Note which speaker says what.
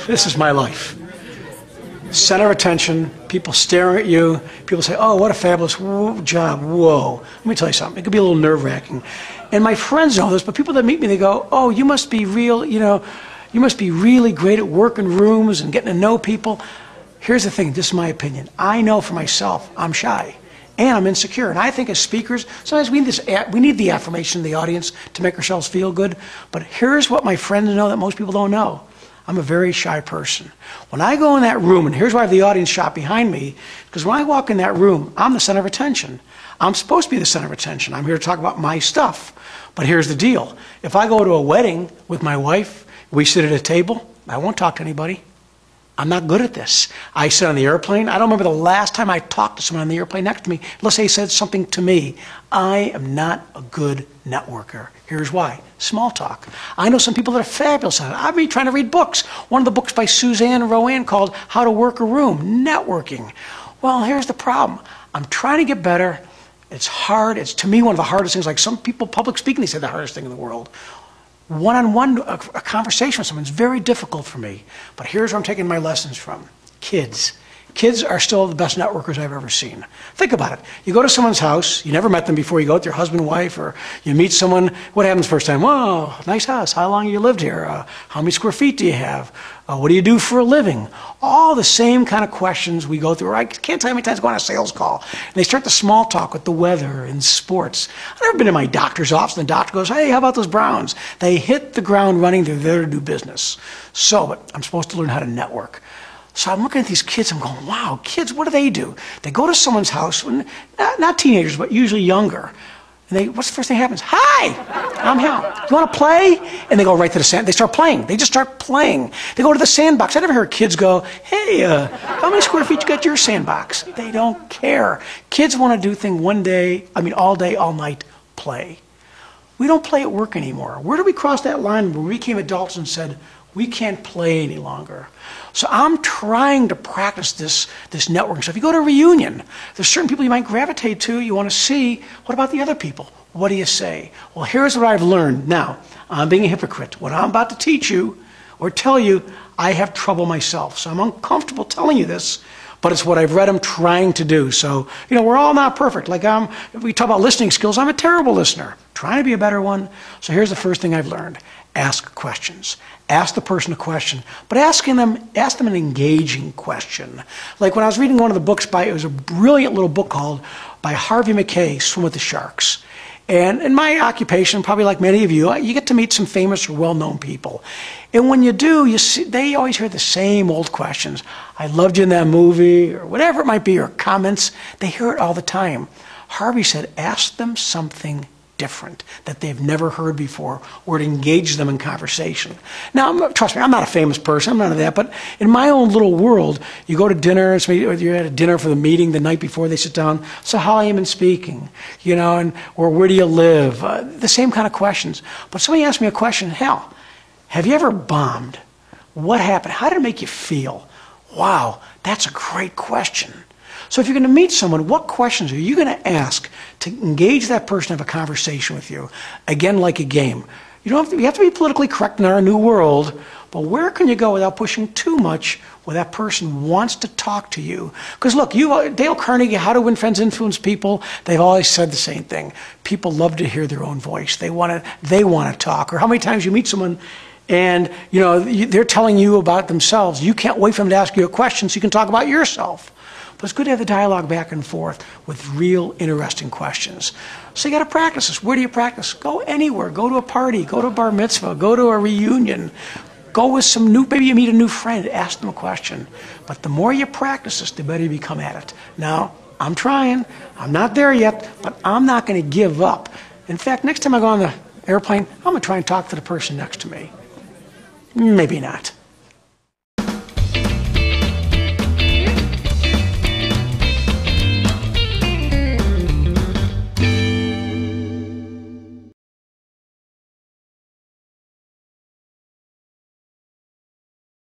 Speaker 1: This is my life. Center of attention, people staring at you, people say, oh, what a fabulous job, whoa. Let me tell you something, it could be a little nerve-wracking. And my friends know this, but people that meet me, they go, oh, you must be real, you must be really great at working rooms and getting to know people. Here's the thing, this is my opinion. I know for myself, I'm shy. And I'm insecure. And I think as speakers, sometimes we need the affirmation of the audience to make ourselves feel good. But here's what my friends know that most people don't know. I'm a very shy person. When I go in that room, and here's why I have the audience shot behind me, because when I walk in that room, I'm the center of attention. I'm supposed to be the center of attention. I'm here to talk about my stuff. But here's the deal. If I go to a wedding with my wife, we sit at a table, I won't talk to anybody. I'm not good at this. I sit on the airplane. I don't remember the last time I talked to someone on the airplane next to me, unless they said something to me. I am not a good networker. Here's why. Small talk. I know some people that are fabulous at it. I've been trying to read books. One of the books by Suzanne Rowan called How to Work a Room, Networking. Well, here's the problem. I'm trying to get better. It's hard. It's, to me, one of the hardest things. Like some people, public speaking, they say the hardest thing in the world. One-on-one, a conversation with someone is very difficult for me. But here's where I'm taking my lessons from. Kids. Kids are still the best networkers I've ever seen. Think about it. You go to someone's house, you never met them before, you go with your husband, wife, or you meet someone, what happens the first time? Whoa, nice house, how long have you lived here? How many square feet do you have? What do you do for a living? All the same kind of questions we go through. I can't tell you how many times I go on a sales call, and they start the small talk with the weather and sports. I've never been in my doctor's office, and the doctor goes, hey, how about those Browns? They hit the ground running, they're there to do business. So, but I'm supposed to learn how to network. So I'm looking at these kids, I'm going, wow, kids, what do? They go to someone's house, not teenagers, but usually younger. And what's the first thing that happens? Hi, I'm Hal. You want to play? And they go right to the sand. They start playing. They just start playing. They go to the sandbox. I never hear kids go, hey, how many square feet you got your sandbox? They don't care. Kids want to do things all day, all night, play. We don't play at work anymore. Where did we cross that line when we became adults and said, we can't play any longer? So I'm trying to practice this networking stuff. You go to a reunion, there's certain people you might gravitate to, you want to see, what about the other people? What do you say? Well, here's what I've learned. Now, I'm being a hypocrite. What I'm about to teach you or tell you, I have trouble myself. So I'm uncomfortable telling you this, but it's what I've read I'm trying to do. So, we're all not perfect. Like if we talk about listening skills, I'm a terrible listener. Trying to be a better one. So here's the first thing I've learned. Ask questions. Ask the person a question, but ask them an engaging question. Like when I was reading one of the books it was a brilliant little book called by Harvey Mackay, Swim with the Sharks. And in my occupation, probably like many of you get to meet some famous or well-known people. And when you do, they always hear the same old questions. I loved you in that movie, or whatever it might be, or comments. They hear it all the time. Harvey said, ask them something different that they've never heard before, or to engage them in conversation. Now, trust me, I'm not a famous person, I'm none of that, but in my own little world, you go to dinner, or you're at a dinner for the meeting the night before they sit down, so how I am in speaking, or where do you live? The same kind of questions. But somebody asked me a question, Hal, have you ever bombed? What happened? How did it make you feel? Wow, that's a great question. So if you're going to meet someone, what questions are you going to ask to engage that person, have a conversation with you? Again, like a game. You have to be politically correct in our new world, but where can you go without pushing too much where that person wants to talk to you? Because look, Dale Carnegie, How to Win Friends, Influence People, they've always said the same thing. People love to hear their own voice. They want to talk. Or how many times you meet someone and they're telling you about themselves. You can't wait for them to ask you a question so you can talk about yourself. But it's good to have the dialogue back and forth with real interesting questions. So you got to practice this. Where do you practice? Go anywhere. Go to a party. Go to a bar mitzvah. Go to a reunion. Go with maybe you meet a new friend. Ask them a question. But the more you practice this, the better you become at it. Now, I'm trying. I'm not there yet, but I'm not going to give up. In fact, next time I go on the airplane, I'm going to try and talk to the person next to me. Maybe not.